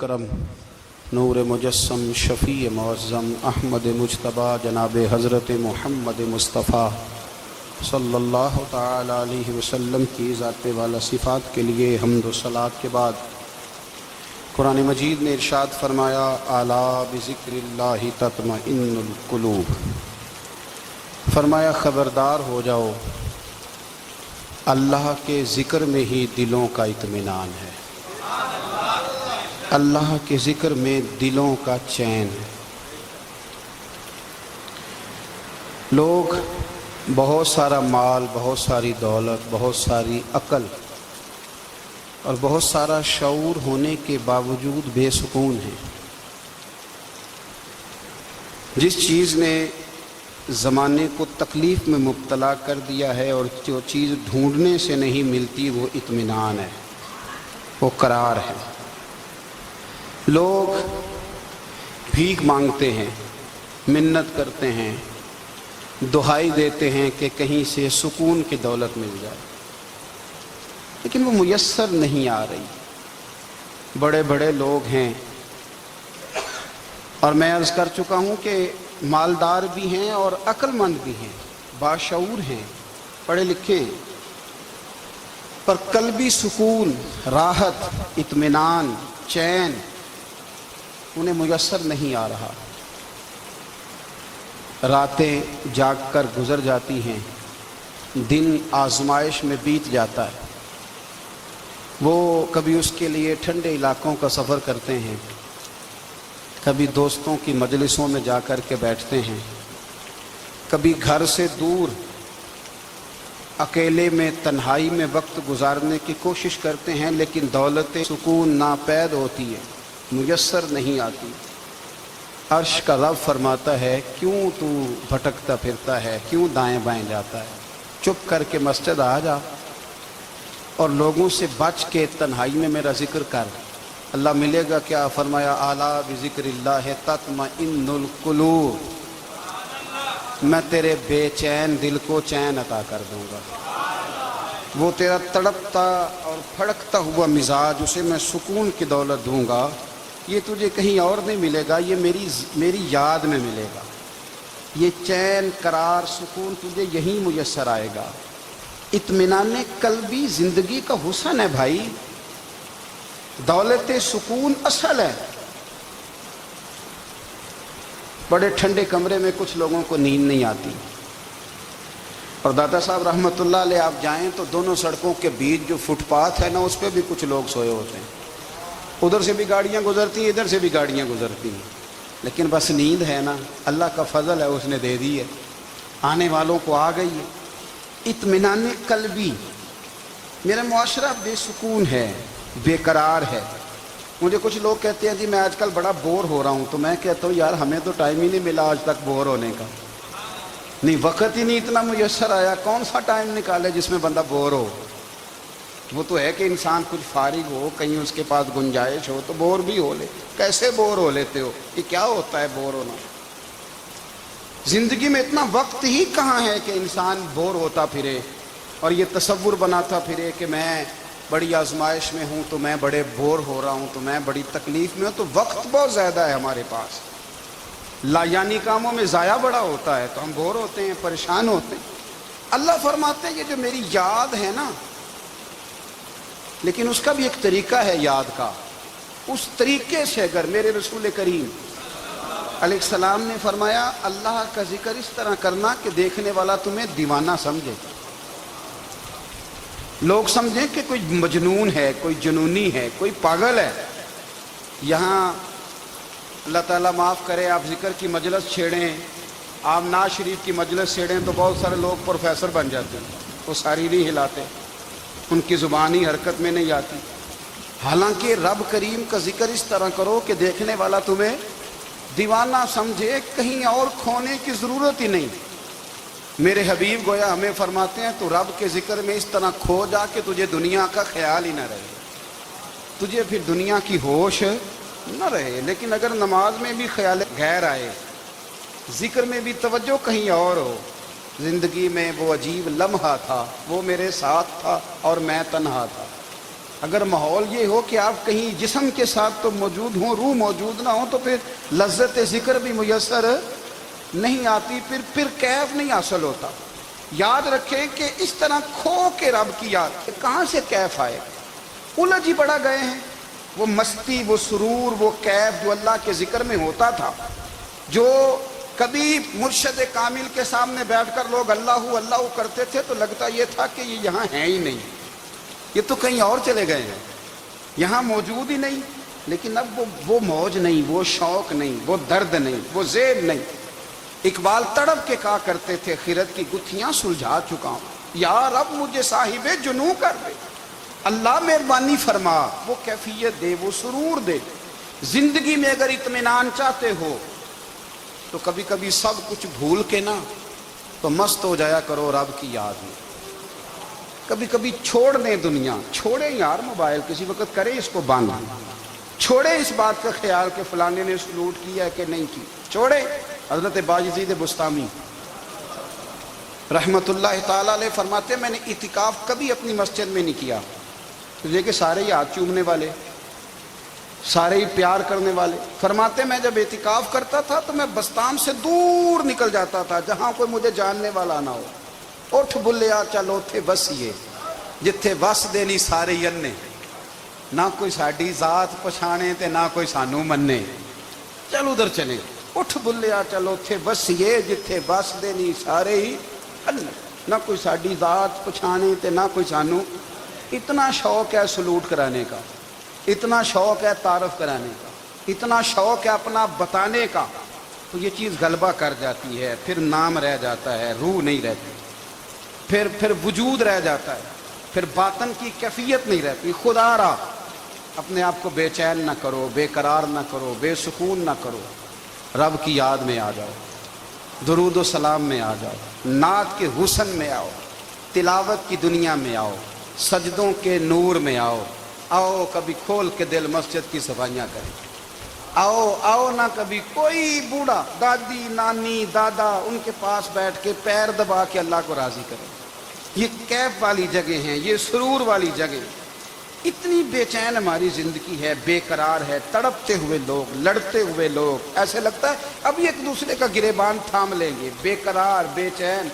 کرم نور مجسم شفیع معظم احمد مجتبی جناب حضرت محمد مصطفیٰ صلی اللہ تعالی علیہ وسلم کی ذات والا صفات کے لیے حمد و صلات کے بعد قرآن مجید نے ارشاد فرمایا الا بذکر اللہ تطمئن القلوب، فرمایا خبردار ہو جاؤ، اللہ کے ذکر میں ہی دلوں کا اطمینان ہے، اللہ کے ذکر میں دلوں کا چین ہے۔ لوگ بہت سارا مال، بہت ساری دولت، بہت ساری عقل اور بہت سارا شعور ہونے کے باوجود بے سکون ہیں۔ جس چیز نے زمانے کو تکلیف میں مبتلا کر دیا ہے اور جو چیز ڈھونڈنے سے نہیں ملتی وہ اطمینان ہے، وہ قرار ہے۔ لوگ بھیک مانگتے ہیں، منت کرتے ہیں، دہائی دیتے ہیں کہ کہیں سے سکون کی دولت مل جائے، لیکن وہ میسر نہیں آ رہی۔ بڑے بڑے لوگ ہیں، اور میں عرض کر چکا ہوں کہ مالدار بھی ہیں اور عقل مند بھی ہیں، باشعور ہیں، پڑھے لکھے ہیں، پر قلبی سکون، راحت، اطمینان، چین انہیں میسر نہیں آ رہا۔ راتیں جاگ کر گزر جاتی ہیں، دن آزمائش میں بیت جاتا ہے۔ وہ کبھی اس کے لیے ٹھنڈے علاقوں کا سفر کرتے ہیں، کبھی دوستوں کی مجلسوں میں جا کر کے بیٹھتے ہیں، کبھی گھر سے دور اکیلے میں تنہائی میں وقت گزارنے کی کوشش کرتے ہیں، لیکن دولت سکون ناپید ہوتی ہے، میسر نہیں آتی۔ عرش کا رب فرماتا ہے کیوں تو بھٹکتا پھرتا ہے، کیوں دائیں بائیں جاتا ہے، چپ کر کے مسجد آ جا اور لوگوں سے بچ کے تنہائی میں میرا ذکر کر۔ اللہ ملے گا کیا؟ فرمایا اعلیٰ بذکر اللہ تطمئن القلوب، میں تیرے بے چین دل کو چین عطا کر دوں گا۔ وہ تیرا تڑپتا اور پھڑکتا ہوا مزاج، اسے میں سکون کی دولت دوں گا۔ یہ تجھے کہیں اور نہیں ملے گا، یہ میری یاد میں ملے گا۔ یہ چین، قرار، سکون تجھے یہیں میسر آئے گا۔ اطمینان قلبی زندگی کا حسن ہے بھائی، دولت سکون اصل ہے۔ بڑے ٹھنڈے کمرے میں کچھ لوگوں کو نیند نہیں آتی، اور دادا صاحب رحمۃ اللہ علیہ آپ جائیں تو دونوں سڑکوں کے بیچ جو فٹ پاتھ ہے نا، اس پہ بھی کچھ لوگ سوئے ہوتے ہیں۔ ادھر سے بھی گاڑیاں گزرتی ہیں، ادھر سے بھی گاڑیاں گزرتی ہیں، لیکن بس نیند ہے نا، اللہ کا فضل ہے، اس نے دے دی ہے، آنے والوں کو آ گئی ہے۔ اطمینان قلبی، میرا معاشرہ بے سکون ہے، بے قرار ہے۔ مجھے کچھ لوگ کہتے ہیں جی میں آج کل بڑا بور ہو رہا ہوں، تو میں کہتا ہوں یار ہمیں تو ٹائم ہی نہیں ملا آج تک بور ہونے کا، نہیں وقت ہی نہیں اتنا میسر آیا، کون سا ٹائم نکالے جس میں بندہ بور ہو۔ وہ تو ہے کہ انسان کچھ فارغ ہو، کہیں اس کے پاس گنجائش ہو تو بور بھی ہو لے۔ کیسے بور ہو لیتے ہو؟ یہ کیا ہوتا ہے بور ہونا؟ زندگی میں اتنا وقت ہی کہاں ہے کہ انسان بور ہوتا پھرے اور یہ تصور بناتا پھرے کہ میں بڑی آزمائش میں ہوں، تو میں بڑے بور ہو رہا ہوں، تو میں بڑی تکلیف میں ہوں۔ تو وقت بہت زیادہ ہے ہمارے پاس، لایانی کاموں میں ضائع بڑا ہوتا ہے، تو ہم بور ہوتے ہیں، پریشان ہوتے ہیں۔ اللہ فرماتے ہیں یہ جو میری یاد ہے نا، لیکن اس کا بھی ایک طریقہ ہے یاد کا، اس طریقے سے اگر میرے رسول کریم علیہ السلام نے فرمایا اللہ کا ذکر اس طرح کرنا کہ دیکھنے والا تمہیں دیوانہ سمجھے، لوگ سمجھیں کہ کوئی مجنون ہے، کوئی جنونی ہے، کوئی پاگل ہے۔ یہاں اللہ تعالیٰ معاف کرے، آپ ذکر کی مجلس چھیڑیں، آپ نعت شریف کی مجلس چھیڑیں تو بہت سارے لوگ پروفیسر بن جاتے ہیں، وہ ساری نہیں ہلاتے، ان کی زبان ہی حرکت میں نہیں آتی۔ حالانکہ رب کریم کا ذکر اس طرح کرو کہ دیکھنے والا تمہیں دیوانہ سمجھے، کہیں اور کھونے کی ضرورت ہی نہیں۔ میرے حبیب گویا ہمیں فرماتے ہیں تو رب کے ذکر میں اس طرح کھو جا کہ تجھے دنیا کا خیال ہی نہ رہے، تجھے پھر دنیا کی ہوش نہ رہے۔ لیکن اگر نماز میں بھی خیال غیر آئے، ذکر میں بھی توجہ کہیں اور ہو، زندگی میں وہ عجیب لمحہ تھا، وہ میرے ساتھ تھا اور میں تنہا تھا، اگر ماحول یہ ہو کہ آپ کہیں جسم کے ساتھ تو موجود ہوں، روح موجود نہ ہو، تو پھر لذت ذکر بھی میسر نہیں آتی، پھر کیف نہیں حاصل ہوتا۔ یاد رکھیں کہ اس طرح کھو کے رب کی یاد کہاں سے کیف آئے؟ الجھ ہی بڑا گئے ہیں۔ وہ مستی، وہ سرور، وہ کیف جو اللہ کے ذکر میں ہوتا تھا، جو کبھی مرشد کامل کے سامنے بیٹھ کر لوگ اللہ اللہ کرتے تھے تو لگتا یہ تھا کہ یہ یہاں ہیں ہی نہیں، یہ تو کہیں اور چلے گئے ہیں، یہاں موجود ہی نہیں۔ لیکن اب وہ موج نہیں، وہ شوق نہیں، وہ درد نہیں، وہ زیب نہیں۔ اقبال تڑپ کے کہا کرتے تھے، خیرت کی گتھیاں سلجھا چکا ہوں، یا رب مجھے صاحب جنوں کر دے، اللہ مہربانی فرما، وہ کیفیت دے، وہ سرور دے۔ زندگی میں اگر اطمینان چاہتے ہو تو کبھی کبھی سب کچھ بھول کے نا تو مست ہو جایا کرو رب کی یاد میں۔ کبھی کبھی چھوڑ دیں دنیا، چھوڑیں یار موبائل، کسی وقت کریں اس کو بند، چھوڑیں اس بات کا خیال کہ فلانے نے سلوٹ کیا ہے کہ نہیں کی، چھوڑیں۔ حضرت باجزید بستامی رحمت اللہ تعالیٰ علیہ فرماتے ہیں میں نے اعتکاف کبھی اپنی مسجد میں نہیں کیا، تو کہ سارے ہی ہاتھ چومنے والے، سارے ہی پیار کرنے والے۔ فرماتے میں جب اعتکاف کرتا تھا تو میں بستام سے دور نکل جاتا تھا جہاں کوئی مجھے جاننے والا نہ ہو۔ اٹھ بلیا چل اوتھے بسیے جتھے وس دینی سارے ینے، نہ کوئی ساڈی ذات پچھانے تے نہ کوئی سانو مننے، چل ادھر چلے۔ اٹھ بلیا چل اوتھے بسیے جتھے وس دینی سارے ہی ینے، نہ کوئی ساڈی ذات پچھانے تے نہ کوئی سانو۔ اتنا شوق ہے سلوٹ کرانے کا، اتنا شوق ہے تعارف کرانے کا، اتنا شوق ہے اپنا بتانے کا، تو یہ چیز غلبہ کر جاتی ہے، پھر نام رہ جاتا ہے، روح نہیں رہتی، پھر وجود رہ جاتا ہے، پھر باطن کی کیفیت نہیں رہتی۔ خدا را اپنے آپ کو بے چین نہ کرو، بے قرار نہ کرو، بے سکون نہ کرو، رب کی یاد میں آ جاؤ، درود و سلام میں آ جاؤ، نعت کے حسن میں آؤ، تلاوت کی دنیا میں آؤ، سجدوں کے نور میں آؤ۔ آؤ کبھی کھول کے دل مسجد کی صفائیاں کریں، آؤ نہ کبھی کوئی بوڑھا، دادی، نانی، دادا، ان کے پاس بیٹھ کے پیر دبا کے اللہ کو راضی کریں۔ یہ کیف والی جگہ ہیں، یہ سرور والی جگہ۔ اتنی بے چین ہماری زندگی ہے، بے قرار ہے، تڑپتے ہوئے لوگ، لڑتے ہوئے لوگ، ایسے لگتا ہے ابھی ایک دوسرے کا گریبان تھام لیں گے، بے قرار، بے چین۔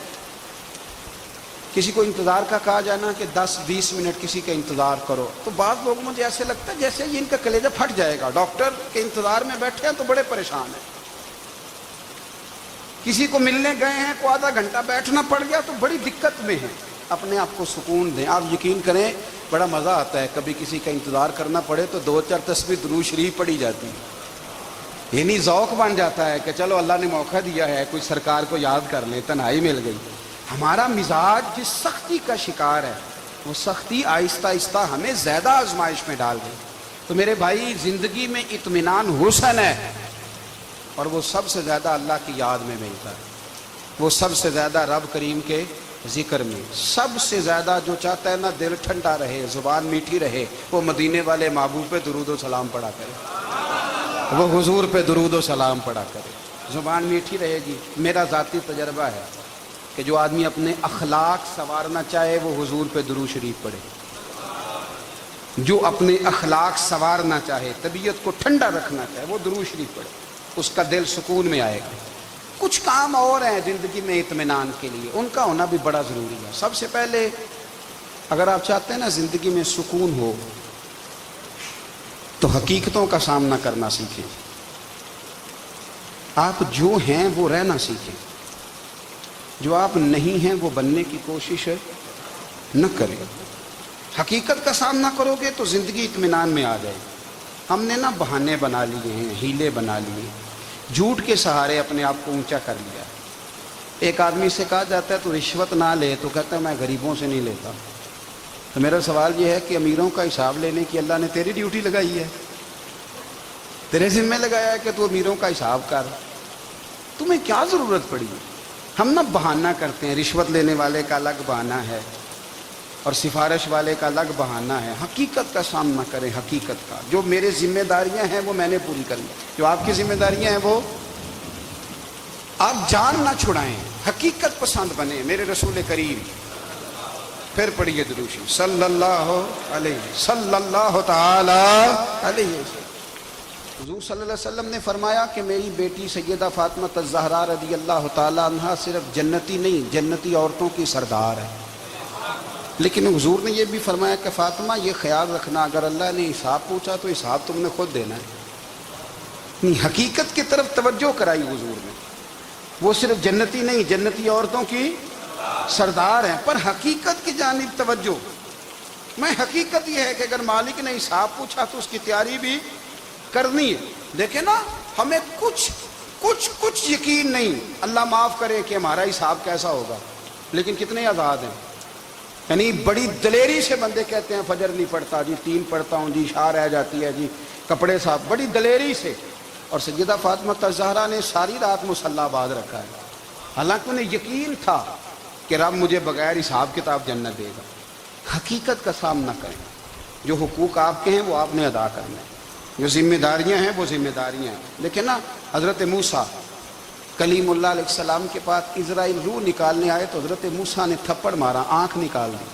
کسی کو انتظار کا کہا جائے نا کہ 10-20 منٹ کسی کا انتظار کرو، تو بعض لوگ مجھے ایسے لگتا ہے جیسے یہ ان کا کلیجہ پھٹ جائے گا، ڈاکٹر کے انتظار میں بیٹھے ہیں تو بڑے پریشان ہیں۔ کسی کو ملنے گئے ہیں کو آدھا گھنٹہ بیٹھنا پڑ گیا تو بڑی دقت میں ہیں۔ اپنے آپ کو سکون دیں۔ آپ یقین کریں بڑا مزہ آتا ہے، کبھی کسی کا انتظار کرنا پڑے تو 2-4 تسبیح درود شریف پڑھی جاتی ہے، یعنی ذوق بن جاتا ہے کہ چلو اللہ نے موقع دیا ہے، کوئی سرکار کو یاد کر لیں، تنہائی مل گئی۔ ہمارا مزاج جس سختی کا شکار ہے، وہ سختی آہستہ آہستہ ہمیں زیادہ آزمائش میں ڈال گئی۔ تو میرے بھائی، زندگی میں اطمینان حسن ہے، اور وہ سب سے زیادہ اللہ کی یاد میں ملتا ہے، وہ سب سے زیادہ رب کریم کے ذکر میں۔ سب سے زیادہ جو چاہتا ہے نا دل ٹھنڈا رہے، زبان میٹھی رہے، وہ مدینے والے محبوب پہ درود و سلام پڑھا کرے، وہ حضور پہ درود و سلام پڑھا کرے، زبان میٹھی رہے گی۔ میرا ذاتی تجربہ ہے کہ جو آدمی اپنے اخلاق سنوارنا چاہے وہ حضور پہ درود شریف پڑھے، جو اپنے اخلاق سنوارنا چاہے، طبیعت کو ٹھنڈا رکھنا چاہے، وہ درود شریف پڑھے، اس کا دل سکون میں آئے گا۔ کچھ کام اور ہیں زندگی میں اطمینان کے لیے، ان کا ہونا بھی بڑا ضروری ہے۔ سب سے پہلے اگر آپ چاہتے ہیں نا زندگی میں سکون ہو تو حقیقتوں کا سامنا کرنا سیکھیں، آپ جو ہیں وہ رہنا سیکھیں، جو آپ نہیں ہیں وہ بننے کی کوشش نہ کریں۔ حقیقت کا سامنا کرو گے تو زندگی اطمینان میں آ جائے۔ ہم نے نا بہانے بنا لیے ہیں، ہیلے بنا لیے، جھوٹ کے سہارے اپنے آپ کو اونچا کر لیا۔ ایک آدمی سے کہا جاتا ہے تو رشوت نہ لے، تو کہتا ہے میں غریبوں سے نہیں لیتا۔ تو میرا سوال یہ ہے کہ امیروں کا حساب لینے کی اللہ نے تیری ڈیوٹی لگائی ہے، تیرے ذمہ لگایا ہے کہ تو امیروں کا حساب کر، تمہیں کیا ضرورت پڑی؟ ہم نا بہانہ کرتے ہیں، رشوت لینے والے کا الگ بہانہ ہے اور سفارش والے کا الگ بہانہ ہے۔ حقیقت کا سامنا کریں، حقیقت کا۔ جو میرے ذمہ داریاں ہیں وہ میں نے پوری کرنی، جو آپ کی ذمہ داریاں ہیں وہ آپ جان نہ چھڑائیں، حقیقت پسند بنیں۔ میرے رسول کریم پھر پڑھیے درود شریف صلی اللہ تعالی علیہ وسلم۔ حضور صلی اللہ علیہ وسلم نے فرمایا کہ میری بیٹی سیدہ فاطمہ الزہرا رضی اللہ تعالی عنہا صرف جنتی نہیں، جنتی عورتوں کی سردار ہے۔ لیکن حضور نے یہ بھی فرمایا کہ فاطمہ یہ خیال رکھنا اگر اللہ نے حساب پوچھا تو حساب تم نے خود دینا ہے۔ حقیقت کی طرف توجہ کرائی حضور نے، وہ صرف جنتی نہیں، جنتی عورتوں کی سردار ہیں، پر حقیقت کی جانب توجہ۔ میں حقیقت یہ ہے کہ اگر مالک نے حساب پوچھا تو اس کی تیاری بھی کرنی ہے۔ دیکھیں نا، ہمیں کچھ یقین نہیں، اللہ معاف کرے کہ ہمارا حساب کیسا ہوگا، لیکن کتنے آزاد ہیں۔ یعنی بڑی دلیری سے بندے کہتے ہیں فجر نہیں پڑھتا جی، 3 پڑھتا ہوں جی، عشاء رہ جاتی ہے جی، کپڑے صاف، بڑی دلیری سے۔ اور سیدہ فاطمہ الزہرا نے ساری رات مصلی باز رکھا ہے، حالانکہ انہیں یقین تھا کہ رب مجھے بغیر حساب کتاب جنت دے گا۔ حقیقت کا سامنا کریں، جو حقوق آپ کے ہیں وہ آپ نے ادا کرنا ہے، جو ذمہ داریاں ہیں وہ ذمہ داریاں ہیں۔ دیکھیں نا، حضرت موسیٰ کلیم اللہ علیہ السلام کے پاس اسرائیل روح نکالنے آئے تو حضرت موسیٰ نے تھپڑ مارا، آنکھ نکال دی،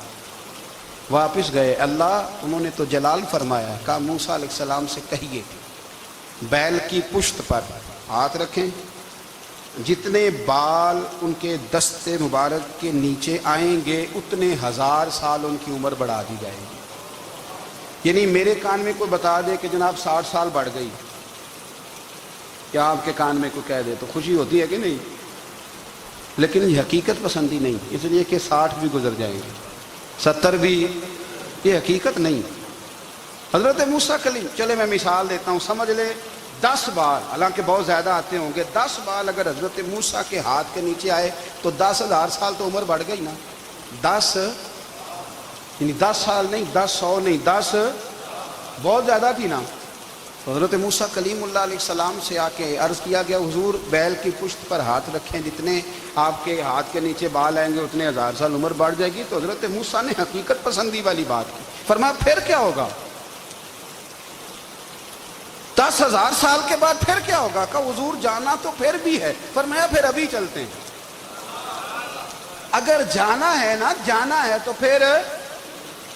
واپس گئے۔ اللہ انہوں نے تو جلال فرمایا، کہا موسیٰ علیہ السلام سے کہیے بیل کی پشت پر ہاتھ رکھیں، جتنے بال ان کے دست مبارک کے نیچے آئیں گے اتنے 1000 سال ان کی عمر بڑھا دی جائے گی۔ یعنی میرے کان میں کوئی بتا دے کہ جناب 60 سال بڑھ گئی، کیا آپ کے کان میں کوئی کہہ دے تو خوشی ہوتی ہے کہ نہیں؟ لیکن یہ حقیقت پسندی نہیں، اس لیے کہ 60 بھی گزر جائیں گے، 70 بھی، یہ حقیقت نہیں۔ حضرت موسیٰ کلیم، چلے میں مثال دیتا ہوں، سمجھ لے 10 بال، حالانکہ بہت زیادہ آتے ہوں گے، 10 بال اگر حضرت موسیٰ کے ہاتھ کے نیچے آئے تو 10,000 سال تو عمر بڑھ گئی نا۔ 10 یعنی 10 سال نہیں، 10 100 نہیں، 10 بہت زیادہ تھی نا۔ حضرت موسیٰ کلیم اللہ علیہ السلام سے آ کے عرض کیا گیا، حضور بیل کی پشت پر ہاتھ رکھیں، جتنے آپ کے ہاتھ کے نیچے بال آئیں گے اتنے 1000 سال عمر بڑھ جائے گی۔ تو حضرت موسیٰ نے حقیقت پسندی والی بات کی، فرمایا پھر کیا ہوگا؟ 10,000 سال کے بعد پھر کیا ہوگا؟ کہا حضور جانا تو پھر بھی ہے، فرمایا پھر ابھی چلتے ہیں۔ اگر جانا ہے نا، جانا ہے تو پھر،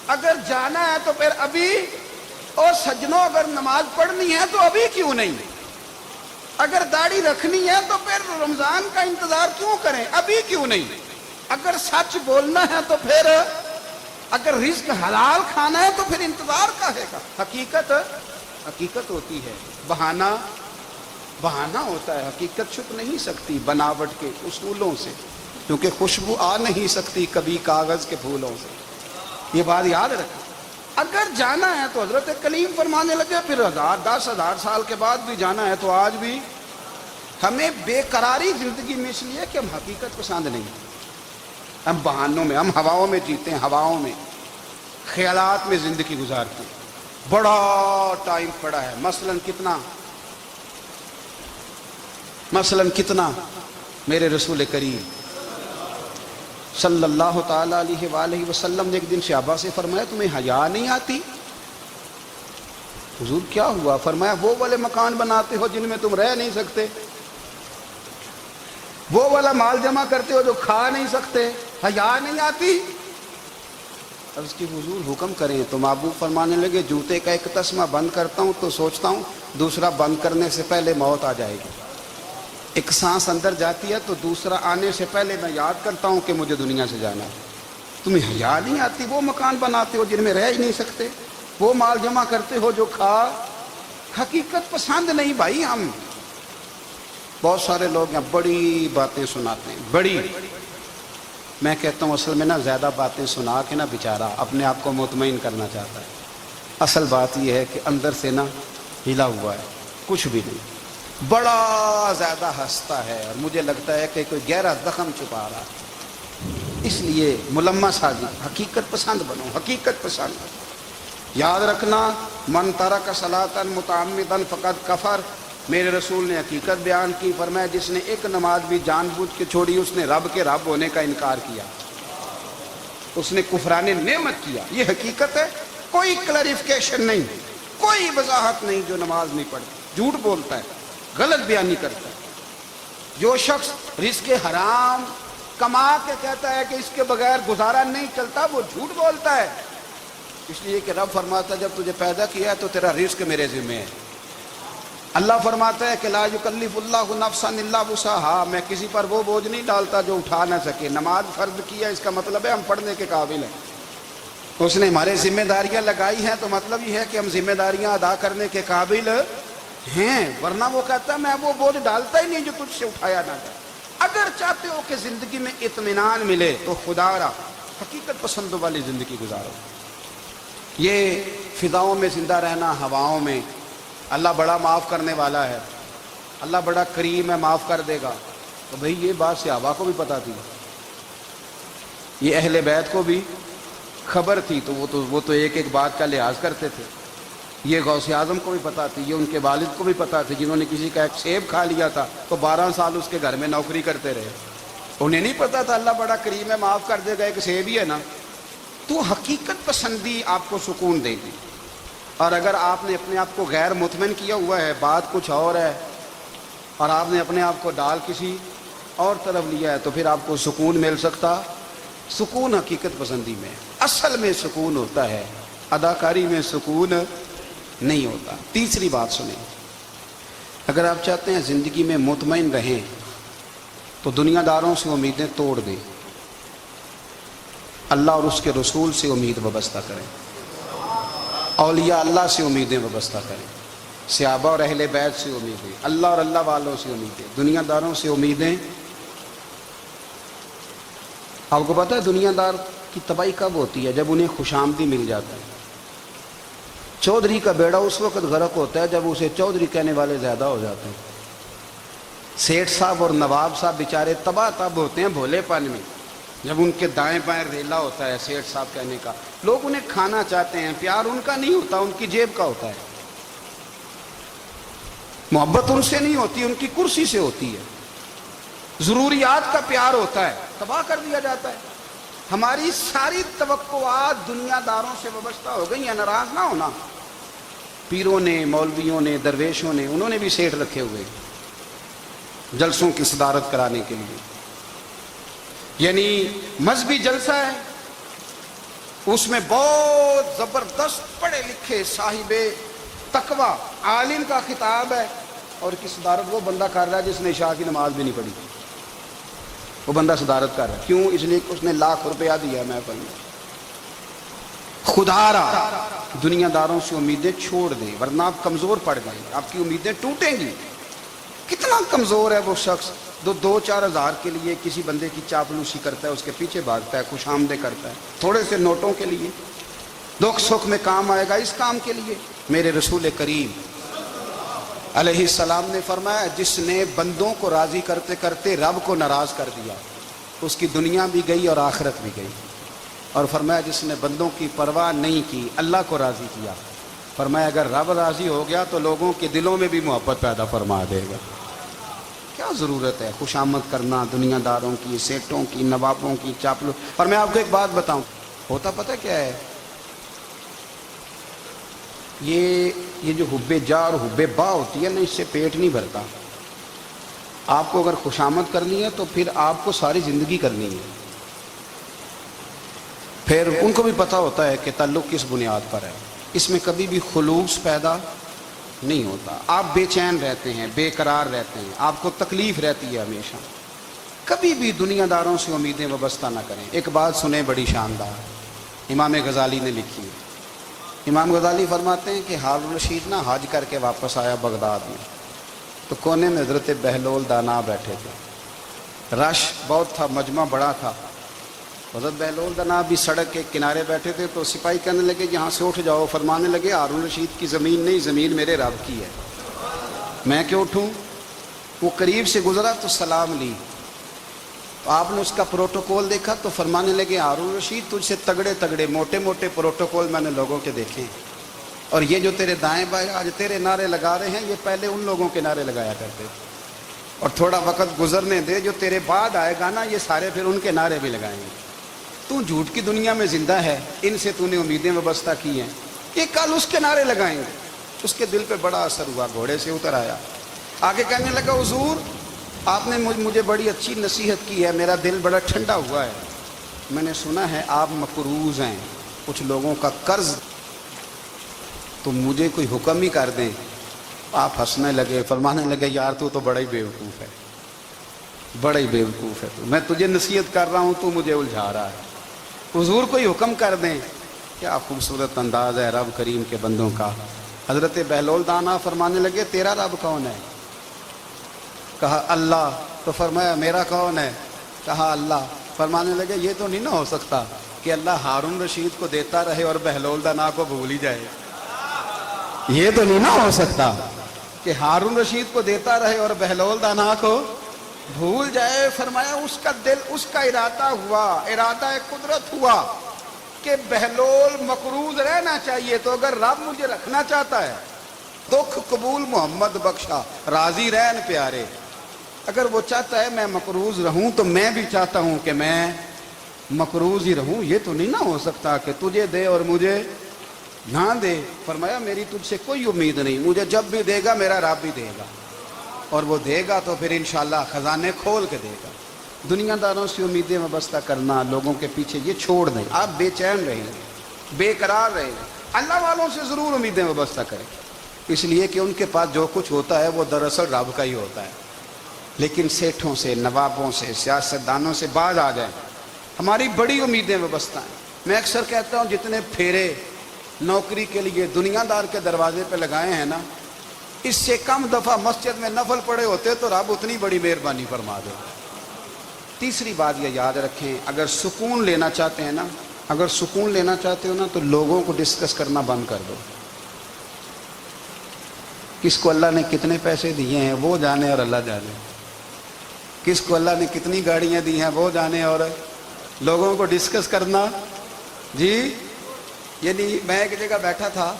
اگر جانا ہے تو پھر ابھی۔ اور سجنوں، اگر نماز پڑھنی ہے تو ابھی کیوں نہیں؟ اگر داڑھی رکھنی ہے تو پھر رمضان کا انتظار کیوں کریں؟ ابھی کیوں نہیں؟ اگر سچ بولنا ہے تو پھر، اگر رزق حلال کھانا ہے تو پھر انتظار کا ہے گا۔ حقیقت ہوتی ہے، بہانہ ہوتا ہے، حقیقت چھپ نہیں سکتی بناوٹ کے اصولوں سے، کیونکہ خوشبو آ نہیں سکتی کبھی کاغذ کے پھولوں سے۔ یہ بات یاد رکھیں، اگر جانا ہے تو حضرت کلیم فرمانے لگے پھر 10,000 سال کے بعد بھی جانا ہے تو آج بھی۔ ہمیں بے قراری زندگی میں اس لیے کہ ہم حقیقت پسند نہیں، ہم بہانوں میں، ہم ہواؤں میں جیتے ہیں، ہواؤں میں، خیالات میں زندگی گزارتے ہیں۔ بڑا ٹائم پڑا ہے، مثلاً کتنا میرے رسول کریم صلی اللہ تعالیٰ علیہ وآلہ وسلم نے ایک دن صحابہ سے فرمایا تمہیں حیا نہیں آتی؟ حضور کیا ہوا؟ فرمایا وہ والے مکان بناتے ہو جن میں تم رہ نہیں سکتے، وہ والا مال جمع کرتے ہو جو کھا نہیں سکتے، حیا نہیں آتی؟ عرض کی حضور حکم کریں تو محبوب فرمانے لگے جوتے کا ایک تسمہ بند کرتا ہوں تو سوچتا ہوں دوسرا بند کرنے سے پہلے موت آ جائے گی، ایک سانس اندر جاتی ہے تو دوسرا آنے سے پہلے میں یاد کرتا ہوں کہ مجھے دنیا سے جانا ہے۔ تمہیں حیا نہیں آتی؟ وہ مکان بناتے ہو جن میں رہ ہی نہیں سکتے، وہ مال جمع کرتے ہو جو کھا۔ حقیقت پسند نہیں بھائی ہم۔ بہت سارے لوگ یہاں بڑی باتیں سناتے ہیں، بڑی، میں کہتا ہوں اصل میں نا زیادہ باتیں سنا کے نا بیچارہ اپنے آپ کو مطمئن کرنا چاہتا ہے، اصل بات یہ ہے کہ اندر سے نا ہلا ہوا ہے، کچھ بھی نہیں، بڑا زیادہ ہنستا ہے اور مجھے لگتا ہے کہ کوئی گہرا زخم چھپا رہا ہے۔ اس لیے ملمہ سازی، حقیقت پسند بنو، حقیقت پسند۔ یاد رکھنا، من ترک صلاۃ متعمدا فقد کفر، میرے رسول نے حقیقت بیان کی، فرمایا جس نے ایک نماز بھی جان بوجھ کے چھوڑی اس نے رب کے رب ہونے کا انکار کیا، اس نے کفران نعمت کیا۔ یہ حقیقت ہے، کوئی کلیریفیکیشن نہیں، کوئی وضاحت نہیں۔ جو نماز نہیں پڑھتا، جھوٹ بولتا ہے، غلط بیانی کرتا ہے، جو شخص رزق حرام کما کے کہتا ہے کہ اس کے بغیر گزارا نہیں چلتا، وہ جھوٹ بولتا ہے۔ اس لیے کہ رب فرماتا ہے جب تجھے پیدا کیا ہے تو تیرا رزق میرے ذمہ ہے۔ اللہ فرماتا ہے کہ لا یکلف اللہ نفسا الا وسعہا، میں کسی پر وہ بوجھ نہیں ڈالتا جو اٹھا نہ سکے۔ نماز فرض کیا، اس کا مطلب ہے ہم پڑھنے کے قابل ہیں، اس نے ہمارے ذمہ داریاں لگائی ہیں تو مطلب یہ ہے کہ ہم ذمہ داریاں ادا کرنے کے قابل ہیں، ورنہ وہ کہتا ہے میں وہ بوجھ ڈالتا ہی نہیں جو تجھ سے اٹھایا نہ جائے۔ اگر چاہتے ہو کہ زندگی میں اطمینان ملے تو خدا را حقیقت پسندوں والی زندگی گزارو۔ یہ فضاؤں میں زندہ رہنا، ہواؤں میں، اللہ بڑا معاف کرنے والا ہے، اللہ بڑا کریم ہے، معاف کر دے گا، تو بھئی یہ بات صحابہ کو بھی پتا تھی، یہ اہل بیت کو بھی خبر تھی، تو وہ تو ایک ایک بات کا لحاظ کرتے تھے۔ یہ غوث اعظم کو بھی پتا تھی، یہ ان کے والد کو بھی پتا تھی، جنہوں نے کسی کا ایک سیب کھا لیا تھا تو 12 سال اس کے گھر میں نوکری کرتے رہے، انہیں نہیں پتا تھا اللہ بڑا کریم ہے، معاف کر دے گا، ایک سیب ہی ہے نا۔ تو حقیقت پسندی آپ کو سکون دے گی، اور اگر آپ نے اپنے آپ کو غیر مطمئن کیا ہوا ہے، بات کچھ اور ہے، اور آپ نے اپنے آپ کو ڈال کسی اور طرف لیا ہے، تو پھر آپ کو سکون مل سکتا؟ سکون حقیقت پسندی میں، اصل میں سکون ہوتا ہے، اداکاری میں سکون نہیں ہوتا۔ تیسری بات سنیں، اگر آپ چاہتے ہیں زندگی میں مطمئن رہیں تو دنیا داروں سے امیدیں توڑ دیں، اللہ اور اس کے رسول سے امید وابستہ کریں، اولیاء اللہ سے امیدیں وابستہ کریں، صحابہ اور اہل بیت سے امیدیں، اللہ اور اللہ والوں سے امیدیں، دنیا داروں سے امیدیں۔ آپ کو پتہ ہے دنیا دار کی تباہی کب ہوتی ہے؟ جب انہیں خوش آمدی مل جاتا ہے۔ چودھری کا بیڑا اس وقت غرق ہوتا ہے جب اسے چودھری کہنے والے زیادہ ہو جاتے ہیں۔ سیٹھ صاحب اور نواب صاحب بیچارے تباہ تب ہوتے ہیں بھولے پن میں، جب ان کے دائیں بائیں ریلا ہوتا ہے سیٹھ صاحب کہنے کا، لوگ انہیں کھانا چاہتے ہیں، پیار ان کا نہیں ہوتا، ان کی جیب کا ہوتا ہے، محبت ان سے نہیں ہوتی، ان کی کرسی سے ہوتی ہے، ضروریات کا پیار ہوتا ہے، تباہ کر دیا جاتا ہے۔ ہماری ساری توقعات دنیا داروں سے وابستہ ہو گئی ہیں، ناراض نہ ہونا۔ پیروں نے، مولویوں نے، درویشوں نے، انہوں نے بھی سیٹ رکھے ہوئے جلسوں کی صدارت کرانے کے لیے، یعنی مذہبی جلسہ ہے، اس میں بہت زبردست پڑھے لکھے صاحب تقوی عالم کا خطاب ہے، اور کی صدارت وہ بندہ کر رہا ہے جس نے عشاء کی نماز بھی نہیں پڑھی، وہ بندہ صدارت کر رہا ہے، کیوں؟ اس لیے کہ اس نے لاکھ روپیہ دیا ہے محفل میں۔ خدا را دنیا داروں سے امیدیں چھوڑ دیں، ورنہ آپ کمزور پڑ گئے، آپ کی امیدیں ٹوٹیں گی۔ کتنا کمزور ہے وہ شخص جو 2-4 ہزار کے لیے کسی بندے کی چاپلوسی کرتا ہے، اس کے پیچھے بھاگتا ہے، خوش آمدیں کرتا ہے، تھوڑے سے نوٹوں کے لیے، دکھ سکھ میں کام آئے گا اس کام کے لیے۔ میرے رسول کریم علیہ السلام نے فرمایا جس نے بندوں کو راضی کرتے کرتے رب کو ناراض کر دیا، اس کی دنیا بھی گئی اور آخرت بھی گئی، اور فرمایا جس نے بندوں کی پرواہ نہیں کی، اللہ کو راضی کیا، فرمایا اگر رب راضی ہو گیا تو لوگوں کے دلوں میں بھی محبت پیدا فرما دے گا۔ کیا ضرورت ہے خوش آمد کرنا دنیا داروں کی، سیٹوں کی، نوابوں کی، چاپلو۔ اور میں آپ کو ایک بات بتاؤں، ہوتا پتہ کیا ہے؟ یہ جو حب جا اور حب با ہوتی ہے نا، اس سے پیٹ نہیں بھرتا۔ آپ کو اگر خوش آمد کرنی ہے تو پھر آپ کو ساری زندگی کرنی ہے۔ پھر ان کو بھی پتہ ہوتا ہے کہ تعلق کس بنیاد پر ہے، اس میں کبھی بھی خلوص پیدا نہیں ہوتا۔ آپ بے چین رہتے ہیں، بے قرار رہتے ہیں، آپ کو تکلیف رہتی ہے ہمیشہ۔ کبھی بھی دنیا داروں سے امیدیں وابستہ نہ کریں۔ ایک بات سنیں بڑی شاندار، امام غزالی نے لکھی ہے۔ امام غزالی فرماتے ہیں کہ ہارون الرشید نہ حج کر کے واپس آیا بغداد میں، تو کونے میں حضرت بہلول دانا بیٹھے تھے، رش بہت تھا، مجمع بڑا تھا، حضرت بہلول دانا بھی سڑک کے کنارے بیٹھے تھے، تو سپاہی کہنے لگے یہاں سے اٹھ جاؤ، فرمانے لگے ہارون الرشید کی زمین نہیں، زمین میرے رب کی ہے، میں کیوں اٹھوں؟ وہ قریب سے گزرا تو سلام لی، تو آپ نے اس کا پروٹوکول دیکھا تو فرمانے لگے ہارون الرشید تجھ سے تگڑے تگڑے موٹے موٹے پروٹوکول میں نے لوگوں کے دیکھے ہیں، اور یہ جو تیرے دائیں بائیں آج تیرے نعرے لگا رہے ہیں یہ پہلے ان لوگوں کے نعرے لگایا کرتے تھے، اور تھوڑا وقت گزرنے دے، جو تیرے بعد آئے گا نا یہ سارے پھر ان کے نعرے بھی لگائیں گے۔ تو جھوٹ کی دنیا میں زندہ ہے، ان سے تو نے امیدیں وابستہ کی ہیں، یہ کل اس کے نعرے لگائیں گے۔ اس کے دل پہ بڑا اثر ہوا، گھوڑے سے اتر آیا، آگے کہنے لگا حضور آپ نے مجھے بڑی اچھی نصیحت کی ہے، میرا دل بڑا ٹھنڈا ہوا ہے۔ میں نے سنا ہے آپ مقروض ہیں، کچھ لوگوں کا قرض، تو مجھے کوئی حکم ہی کر دیں۔ آپ ہنسنے لگے، فرمانے لگے یار تو بڑا ہی بیوقوف ہے، بڑا ہی بیوقوف ہے، میں تجھے نصیحت کر رہا ہوں تو مجھے الجھا رہا ہے، حضور کوئی حکم کر دیں۔ کیا خوبصورت انداز ہے رب کریم کے بندوں کا۔ حضرت بہلول دانا فرمانے لگے تیرا رب کون ہے؟ کہا اللہ۔ تو فرمایا میرا کون ہے؟ کہا اللہ۔ فرمانے لگے یہ تو نہیں نہ ہو سکتا کہ اللہ ہارون رشید کو دیتا رہے اور بہلول دانا کو بھول ہی جائے۔ یہ تو نہیں نہ ہو سکتا کہ ہارون رشید کو دیتا رہے اور بہلول دانا کو بھول جائے۔ فرمایا اس کا دل، اس کا ارادہ ہوا، ارادہ قدرت ہوا کہ بہلول مقروض رہنا چاہیے، تو اگر رب مجھے رکھنا چاہتا ہے، دکھ قبول محمد بخشا راضی رہن پیارے، اگر وہ چاہتا ہے میں مقروض رہوں تو میں بھی چاہتا ہوں کہ میں مقروض ہی رہوں۔ یہ تو نہیں نہ ہو سکتا کہ تجھے دے اور مجھے نہ دے۔ فرمایا میری تجھ سے کوئی امید نہیں، مجھے جب بھی دے گا میرا رب بھی دے گا، اور وہ دے گا تو پھر انشاءاللہ خزانے کھول کے دے گا۔ دنیا داروں سے امیدیں وابستہ کرنا، لوگوں کے پیچھے، یہ چھوڑ دیں۔ آپ بے چین رہیں، بے قرار رہیں، اللہ والوں سے ضرور امیدیں وابستہ کریں، اس لیے کہ ان کے پاس جو کچھ ہوتا ہے وہ دراصل رب کا ہی ہوتا ہے۔ لیکن سیٹھوں سے، نوابوں سے، سیاستدانوں سے باز آ جائیں، ہماری بڑی امیدیں وابستہ ہیں۔ میں اکثر کہتا ہوں جتنے پھیرے نوکری کے لیے دنیا دار کے دروازے پہ لگائے ہیں نا، اس سے کم دفعہ مسجد میں نفل پڑے ہوتے تو رب اتنی بڑی مہربانی فرما دے۔ تیسری بات یہ یاد رکھیں، اگر سکون لینا چاہتے ہیں نا، اگر سکون لینا چاہتے ہو نا تو لوگوں کو ڈسکس کرنا بند کر دو۔ کس کو اللہ نے کتنے پیسے دیے ہیں وہ جانے اور اللہ جانے، کس کو اللہ نے کتنی گاڑیاں دی ہیں وہ جانے، اور لوگوں کو ڈسکس کرنا جی۔ یعنی میں ایک جگہ بیٹھا تھا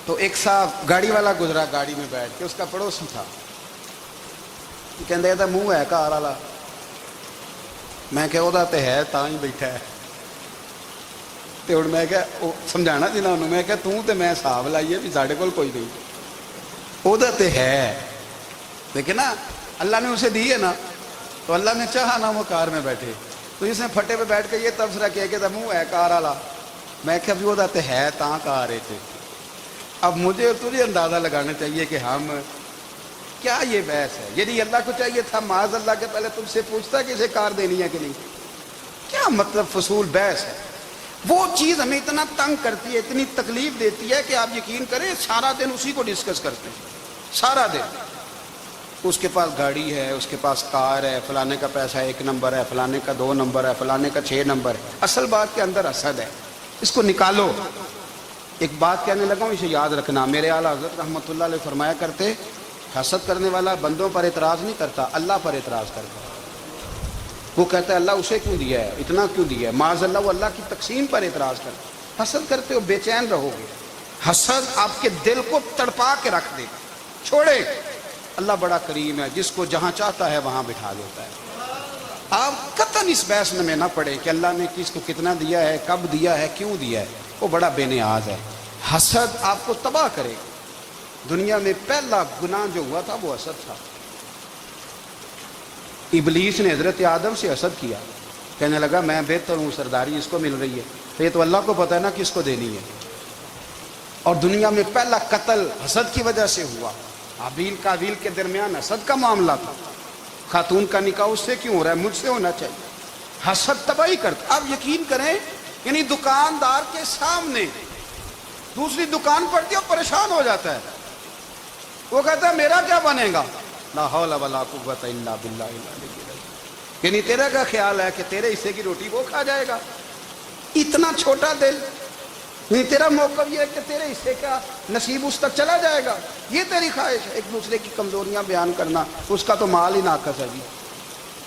تو ایک صاحب گاڑی والا گزرا، گاڑی میں بیٹھ کے، اس کا پڑوسی تھا، کہندے تھا منہ ہے کار والا، میں کہ وہ ہے تا ہی بیٹھا ہے، تو ہوں میں کہ سمجھانا سی نا انہوں، میں کہ توں تے میں حساب لائیے بھی ساڈے کول کوئی نہیں، وہ تے ہے، لیکن نا اللہ نے اسے دی ہے نا، تو اللہ نے چاہا نا وہ کار میں بیٹھے، تو اس نے پھٹے پہ بیٹھ کے یہ تبصرہ کیا کہ منہ ہے کار والا، میں کہ ابھی وہ ہے تا کار ہے تھے۔ اب مجھے تجھے اندازہ لگانا چاہیے کہ ہم کیا یہ بحث ہے، یعنی اللہ کو چاہیے تھا معاذ اللہ کے پہلے تم سے پوچھتا کہ اسے کار دینی ہے کہ نہیں، کیا مطلب فضول بحث ہے۔ وہ چیز ہمیں اتنا تنگ کرتی ہے، اتنی تکلیف دیتی ہے کہ آپ یقین کریں سارا دن اسی کو ڈسکس کرتے ہیں، سارا دن اس کے پاس گاڑی ہے، اس کے پاس کار ہے، فلانے کا پیسہ 1 نمبر ہے، فلانے کا 2 نمبر ہے، فلانے کا 6 نمبر ہے۔ اصل بات کے اندر حسد ہے، اس کو نکالو۔ ایک بات کہنے لگا ہوں، اسے یاد رکھنا، میرے اعلیٰ حضرت رحمۃ اللہ علیہ فرمایا کرتے، حسد کرنے والا بندوں پر اعتراض نہیں کرتا، اللہ پر اعتراض کرتا ہے۔ وہ کہتا ہے اللہ اسے کیوں دیا ہے، اتنا کیوں دیا ہے، معاذ اللہ وہ اللہ کی تقسیم پر اعتراض کرتا ہے۔ حسد کرتے ہو بے چین رہو گے، حسد آپ کے دل کو تڑپا کے رکھ دے گا، چھوڑے۔ اللہ بڑا کریم ہے، جس کو جہاں چاہتا ہے وہاں بٹھا دیتا ہے۔ آپ قطعاً اس بحث میں نہ پڑے کہ اللہ نے کس کو کتنا دیا ہے، کب دیا ہے، کیوں دیا ہے، وہ بڑا بے نیاز ہے۔ حسد آپ کو تباہ کرے گا۔ دنیا میں پہلا گناہ جو ہوا تھا وہ حسد تھا۔ ابلیس نے حضرت آدم سے حسد کیا، کہنے لگا میں بہتر ہوں، سرداری اس کو مل رہی ہے، تو یہ تو اللہ کو پتہ ہے نا کس کو دینی ہے۔ اور دنیا میں پہلا قتل حسد کی وجہ سے ہوا، حابیل قابیل کے درمیان حسد کا معاملہ تھا۔ خاتون کا نکاح اس سے کیوں ہو رہا ہے، مجھ سے ہونا چاہیے۔ حسد تباہی کرتا۔ آپ یقین کریں، یعنی دکاندار کے سامنے دوسری دکان پڑتی ہے اور پریشان ہو جاتا ہے، وہ کہتا ہے میرا کیا بنے گا، لا حول ولا قوت الا باللہ العلی العظیم، یعنی تیرا کیا خیال ہے کہ تیرے حصے کی روٹی وہ کھا جائے گا، اتنا چھوٹا دل، نہیں تیرا موقف یہ ہے کہ تیرے حصے کا نصیب اس تک چلا جائے گا، یہ تیری خواہش ہے۔ ایک دوسرے کی کمزوریاں بیان کرنا، اس کا تو مال ہی ناقص ہے جی،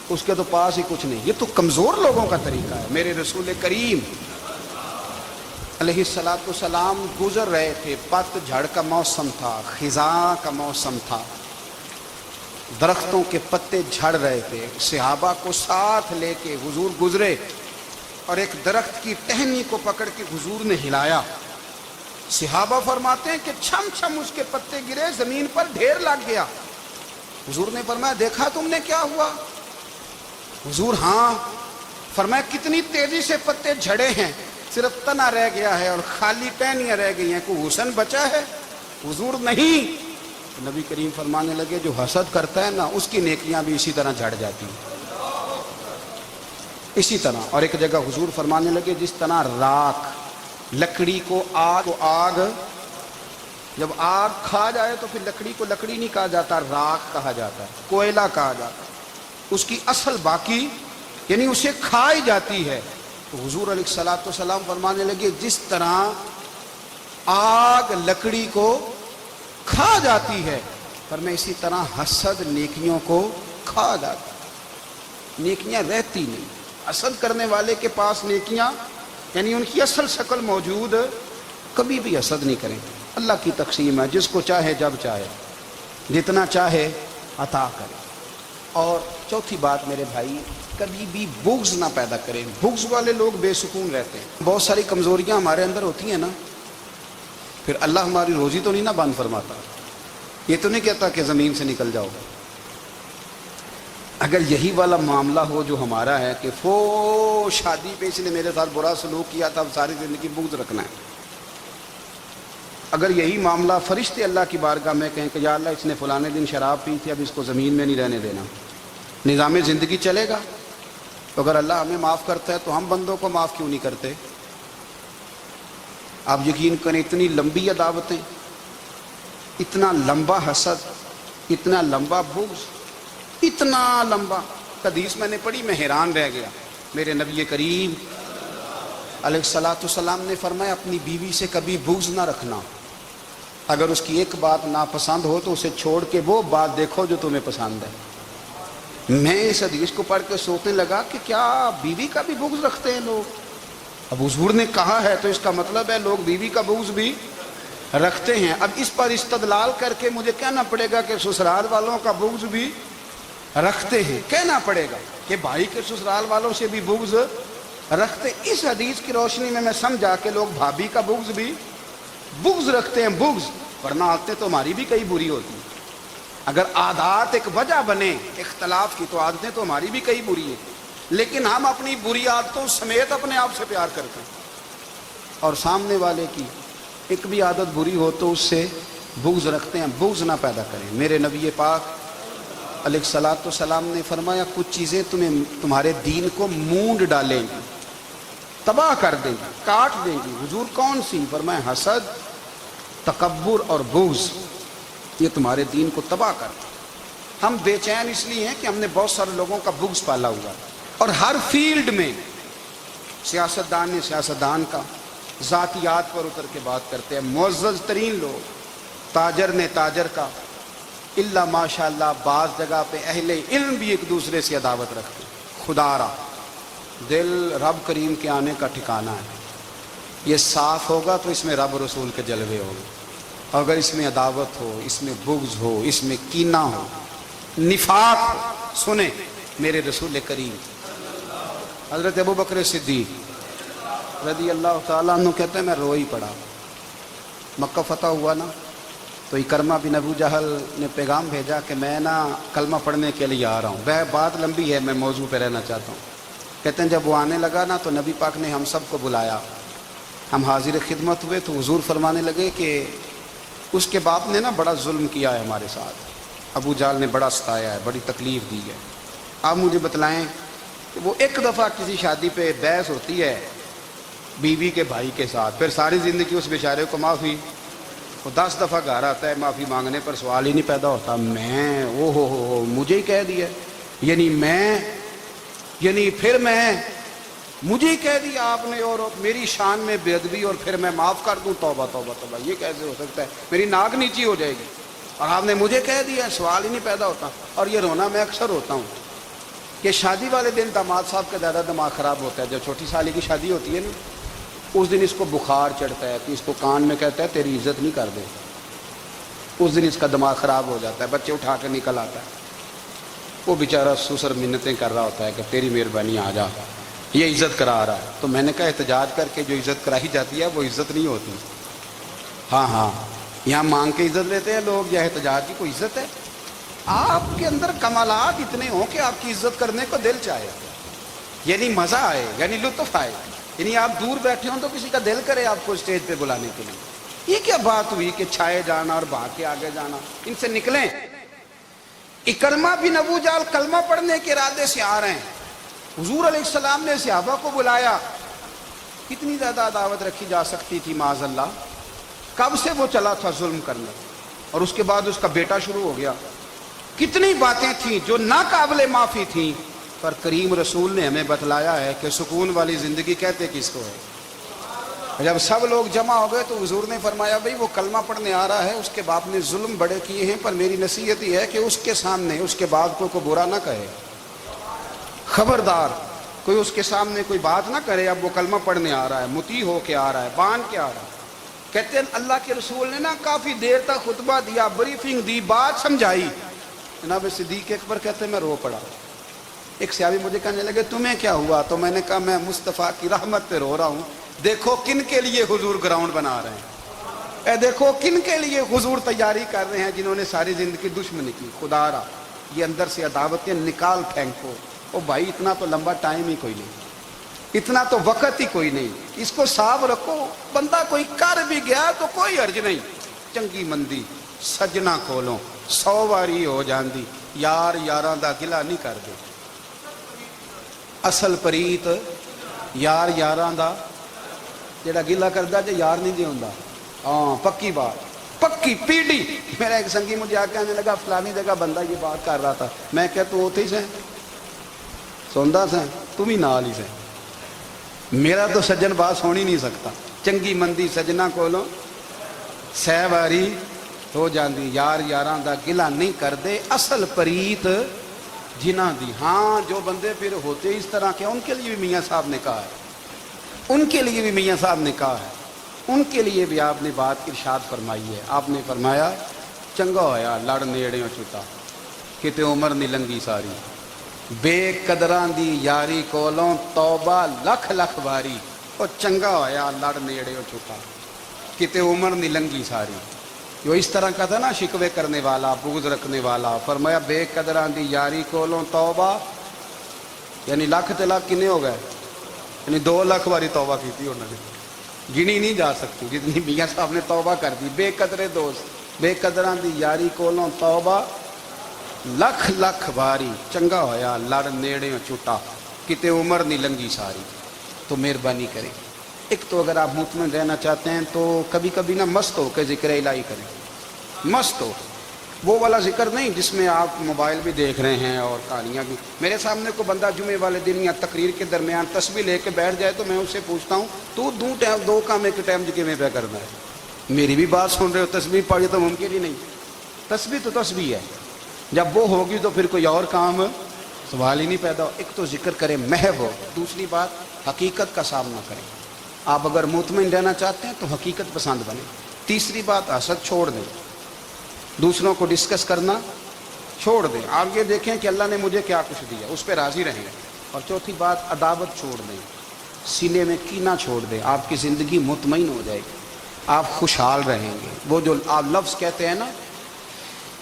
اس کے تو پاس ہی کچھ نہیں، یہ تو کمزور لوگوں کا طریقہ ہے۔ میرے رسول کریم علیہ الصلوۃ والسلام گزر رہے تھے، پت جھڑ کا موسم تھا، خزاں کا موسم تھا، درختوں کے پتے جھڑ رہے تھے، صحابہ کو ساتھ لے کے حضور گزرے اور ایک درخت کی ٹہنی کو پکڑ کے حضور نے ہلایا۔ صحابہ فرماتے ہیں کہ چھم چھم اس کے پتے گرے، زمین پر ڈھیر لگ گیا۔ حضور نے فرمایا دیکھا تم نے کیا ہوا؟ حضور ہاں. فرمایا کتنی تیزی سے پتے جھڑے ہیں، صرف تنا رہ گیا ہے اور خالی ٹہنیاں رہ گئی ہیں، کوئی حسن بچا ہے؟ حضور نہیں. نبی کریم فرمانے لگے جو حسد کرتا ہے نا اس کی نیکیاں بھی اسی طرح جھڑ جاتی ہیں، اسی طرح. اور ایک جگہ حضور فرمانے لگے جس طرح راکھ لکڑی کو آگ جب آگ کھا جائے تو پھر لکڑی کو لکڑی نہیں کہا جاتا، راکھ کہا جاتا ہے، کوئلہ کہا جاتا ہے، اس کی اصل باقی یعنی اسے کھائی جاتی ہے. تو حضور علیہ الصلوۃ والسلام فرمانے لگے جس طرح آگ لکڑی کو کھا جاتی ہے، پر میں اسی طرح حسد نیکیوں کو کھا جاتا ہے، نیکیاں رہتی نہیں. حسد کرنے والے کے پاس نیکیاں یعنی ان کی اصل شکل موجود، کبھی بھی حسد نہیں کریں. اللہ کی تقسیم ہے، جس کو چاہے جب چاہے جتنا چاہے عطا کرے. اور چوتھی بات میرے بھائی، کبھی بھی بغض نہ پیدا کریں. بغض والے لوگ بے سکون رہتے ہیں. بہت ساری کمزوریاں ہمارے اندر ہوتی ہیں نا، پھر اللہ ہماری روزی تو نہیں نہ بند فرماتا. یہ تو نہیں کہتا کہ زمین سے نکل جاؤ. اگر یہی والا معاملہ ہو جو ہمارا ہے کہ شادی پہ اس نے میرے ساتھ برا سلوک کیا تھا، اب ساری زندگی بغض رکھنا ہے. اگر یہی معاملہ فرشتے اللہ کی بارگاہ میں کہیں کہ یا اللہ اس نے فلانے دن شراب پی تھی، اب اس کو زمین میں نہیں رہنے دینا، نظام زندگی چلے گا. تو اگر اللہ ہمیں معاف کرتا ہے تو ہم بندوں کو معاف کیوں نہیں کرتے؟ آپ یقین کریں اتنی لمبی عداوتیں، اتنا لمبا حسد، اتنا لمبا بغض، اتنا لمبا. حدیث میں نے پڑھی، میں حیران رہ گیا. میرے نبی کریم علیہ الصلوۃ والسلام نے فرمایا اپنی بیوی سے کبھی بغض نہ رکھنا. اگر اس کی ایک بات ناپسند ہو تو اسے چھوڑ کے وہ بات دیکھو جو تمہیں پسند ہے. میں اس حدیث کو پڑھ کے سوچنے لگا کہ کیا بیوی کا بھی بغض رکھتے ہیں لوگ؟ اب حضور نے کہا ہے تو اس کا مطلب ہے لوگ بیوی کا بغض بھی رکھتے ہیں. اب اس پر استدلال کر کے مجھے کہنا پڑے گا کہ سسرال والوں کا بغض بھی رکھتے ہیں. کہنا پڑے گا کہ بھائی کے سسرال والوں سے بھی بغض رکھتے. اس حدیث کی روشنی میں سمجھا کہ لوگ بھابھی کا بغض بھی رکھتے ہیں. بغض ورنہ عادتیں تو ہماری بھی کئی بری ہوتی ہیں. اگر عادات ایک وجہ بنے اختلاف کی تو عادتیں تو ہماری بھی کئی بری ہیں، لیکن ہم اپنی بری عادتوں سمیت اپنے آپ سے پیار کرتے ہیں. اور سامنے والے کی ایک بھی عادت بری ہو تو اس سے بغض رکھتے ہیں. بغض نہ پیدا کریں. میرے نبی پاک علیہ الصلوۃ والسلام نے فرمایا کچھ چیزیں تمہارے دین کو مونڈ ڈالیں گی، تباہ کر دیں گی، کاٹ دیں گی. حضور کون سی؟ فرمایا حسد، تکبر اور بغض. یہ تمہارے دین کو تباہ کر دیں. ہم بے چین اس لیے ہیں کہ ہم نے بہت سارے لوگوں کا بغض پالا ہوا، اور ہر فیلڈ میں سیاستدان نے سیاستدان کا، ذاتیات پر اتر کے بات کرتے ہیں، معزز ترین لوگ، تاجر نے تاجر کا، اللہ ماشاء اللہ بعض جگہ پہ اہل علم بھی ایک دوسرے سے عداوت رکھتے ہیں. خدا را دل رب کریم کے آنے کا ٹھکانہ ہے. یہ صاف ہوگا تو اس میں رب رسول کے جلوے ہوں گے. اگر اس میں عداوت ہو، اس میں بغض ہو، اس میں کینہ ہو، نفاق ہو. سنیں میرے رسول کریم حضرت ابوبکر صدیق رضی اللہ تعالیٰ عنہ کہتے ہیں میں رو ہی پڑا. مکہ فتح ہوا نا تو اکرمہ بن ابو جہل نے پیغام بھیجا کہ میں نا کلمہ پڑھنے کے لیے آ رہا ہوں. بات لمبی ہے، میں موضوع پہ رہنا چاہتا ہوں. کہتے ہیں جب وہ آنے لگا نا تو نبی پاک نے ہم سب کو بلایا. ہم حاضر خدمت ہوئے تو حضور فرمانے لگے کہ اس کے باپ نے نا بڑا ظلم کیا ہے ہمارے ساتھ. ابو جہل نے بڑا ستایا ہے، بڑی تکلیف دی ہے. آپ مجھے بتلائیں کہ وہ ایک دفعہ کسی شادی پہ بحث ہوتی ہے بیوی کے بھائی کے ساتھ، پھر ساری زندگی اس بیچارے کو معافی. وہ 10 دفعہ گھر آتا ہے معافی مانگنے پر سوال ہی نہیں پیدا ہوتا میں مجھے ہی کہہ دیا، پھر مجھے ہی کہہ دیا آپ نے، اور میری شان میں بے ادبی، اور پھر میں معاف کر دوں. توبہ توبہ توبہ، یہ کیسے ہو سکتا ہے؟ میری ناک نیچی ہو جائے گی اور آپ نے مجھے کہہ دیا، سوال ہی نہیں پیدا ہوتا. اور یہ رونا میں اکثر ہوتا ہوں کہ شادی والے دن داماد صاحب کا زیادہ دماغ خراب ہوتا ہے. جب چھوٹی سالی کی شادی ہوتی ہے نا اس دن اس کو بخار چڑھتا ہے کہ اس کو کان میں کہتا ہے تیری عزت نہیں کر دے. اس دن اس کا دماغ خراب ہو جاتا ہے، بچے اٹھا کے نکل آتا ہے. وہ بیچارہ سسر منتیں کر رہا ہوتا ہے کہ تیری مہربانی آ جا، یہ عزت کرا رہا ہے. تو میں نے کہا احتجاج کر کے جو عزت کرائی جاتی ہے وہ عزت نہیں ہوتی. ہاں یہاں مانگ کے عزت لیتے ہیں لوگ، یا احتجاج کی کوئی عزت ہے؟ آپ کے اندر کمالات اتنے ہوں کہ آپ کی عزت کرنے کو دل چاہے، یعنی مزہ آئے، یعنی لطف آئے، یعنی آپ دور بیٹھے ہوں تو کسی کا دل کرے آپ کو اسٹیج پہ بلانے کے لیے۔ یہ کیا بات ہوئی کہ چھائے جانا اور بھاگ کے آگے جانا؟ ان سے نکلیں۔ اکرمہ بن ابو جہل کلمہ پڑھنے کے ارادے سے آ رہے ہیں، حضور علیہ السلام نے صحابہ کو بلایا۔ کتنی زیادہ دعوت رکھی جا سکتی تھی معاذ اللہ؟ کب سے وہ چلا تھا ظلم کرنے، اور اس کے بعد اس کا بیٹا شروع ہو گیا۔ کتنی باتیں تھیں جو ناقابل معافی تھیں، پر کریم رسول نے ہمیں بتلایا ہے کہ سکون والی زندگی کہتے کس کو ہے۔ جب سب لوگ جمع ہو گئے تو حضور نے فرمایا بھئی وہ کلمہ پڑھنے آ رہا ہے، اس کے باپ نے ظلم بڑے کیے ہیں، پر میری نصیحت یہ ہے کہ اس کے سامنے اس کے باپ کو برا نہ کہے، خبردار کوئی اس کے سامنے کوئی بات نہ کرے۔ اب وہ کلمہ پڑھنے آ رہا ہے، مطیع ہو کے آ رہا ہے، بان کے آ رہا ہے۔ کہتے ہیں اللہ کے رسول نے نا کافی دیر تک خطبہ دیا، بریفنگ دی، بات سمجھائی۔ جناب صدیق اکبر کہتے ہیں میں رو پڑا۔ ایک صحابی مجھے کہنے لگے تمہیں کیا ہوا؟ تو میں نے کہا میں مصطفیٰ کی رحمت پہ رو رہا ہوں۔ دیکھو کن کے لیے حضور گراؤنڈ بنا رہے ہیں، اے دیکھو کن کے لیے حضور تیاری کر رہے ہیں، جنہوں نے ساری زندگی دشمنی کی۔ خدا را یہ اندر سے عداوتیں نکال پھینکو۔ او بھائی اتنا تو لمبا ٹائم ہی کوئی نہیں، اتنا تو وقت ہی کوئی نہیں، اس کو صاف رکھو۔ بندہ کوئی کر بھی گیا تو کوئی حرج نہیں۔ چنگی مندی سجنا کولوں 100 واری ہو جاندی، یار یاراں دا گلا نہیں کر دے۔ اصل پریت یار یاراں دا جڑا گلا کردا جے یار نہیں دے ہوندا۔ ہاں پکی بات، پکی پیڑی۔ میرا ایک سنگی مجھے آ کے کہنے لگا فلانی جگہ بندہ یہ بات کر رہا تھا۔ میں کہ تو اوتھے ہی سے سوندا سے، تم ہی نال ہی سے۔ میرا تو سجن بات سن ہی نہیں سکتا۔ چنگی مندی سجنا کولوں 100 واری ہو جاندی، یار یاراں دا گلا نہیں کر دے، اصل پریت جنہ دی۔ ہاں جو بندے پھر ہوتے اس طرح کے ان کے لیے بھی میاں صاحب نے کہا ہے، ان کے لیے بھی میاں صاحب نے کہا ہے، ان کے لیے بھی آپ نے بات ارشاد فرمائی ہے۔ آپ نے فرمایا چنگا ہویا لڑ نیڑیوں چھٹا، کتے عمر نہیں لنگی ساری، بے قدران دی یاری کولوں توبہ لکھ لکھ باری۔ اور چنگا ہویا لڑ نیڑیوں چھٹا، کتے عمر نہیں لنگی ساری۔ جو اس طرح کا تھا نا شکوے کرنے والا، بغض رکھنے والا، فرمایا بے قدران دی یاری کولوں توبہ، یعنی لاکھ تے لاکھ کنے ہو گئے، یعنی 2 لاکھ باری توبہ کی تھی انہوں نے، گنی نہیں جا سکتی جتنی میاں صاحب نے توبہ کر دی۔ بے قدرے دوست، بے قدران دی یاری کولوں توبہ لکھ لکھ باری، چنگا ہویا لڑ نیڑیوں چھٹا، کتے عمر نہیں لنگی ساری۔ تو مہربانی کریں، ایک تو اگر آپ مطمئن رہنا چاہتے ہیں تو کبھی کبھی نا مست ہو کے ذکر الہی کریں۔ مست ہو، وہ والا ذکر نہیں جس میں آپ موبائل بھی دیکھ رہے ہیں اور کہانیاں بھی۔ میرے سامنے کو بندہ جمعے والے دن یا تقریر کے درمیان تسبیح لے کے بیٹھ جائے تو میں اس سے پوچھتا ہوں تو دو کام ایک ٹائم جی میں پہ کرنا ہے؟ میری بھی بات سن رہے ہو، تسبیح پڑھی تو ممکن ہی نہیں۔ تسبیح تو تسبیح ہے، جب وہ ہوگی تو پھر کوئی اور کام سوال ہی نہیں پیدا ہو۔ ایک تو ذکر کریں محو ہو، دوسری بات حقیقت کا سامنا کریں۔ آپ اگر مطمئن رہنا چاہتے ہیں تو حقیقت پسند بنیں۔ تیسری بات حسد چھوڑ دیں، دوسروں کو ڈسکس کرنا چھوڑ دیں۔ آپ یہ دیکھیں کہ اللہ نے مجھے کیا کچھ دیا، اس پہ راضی رہیں۔ اور چوتھی بات عداوت چھوڑ دیں، سینے میں کینہ چھوڑ دیں۔ آپ کی زندگی مطمئن ہو جائے گی، آپ خوشحال رہیں گے۔ وہ جو آپ لفظ کہتے ہیں نا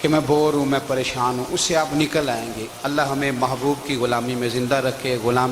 کہ میں بور ہوں، میں پریشان ہوں، اس سے آپ نکل آئیں گے۔ اللہ ہمیں محبوب کی غلامی میں زندہ رکھے۔ غلام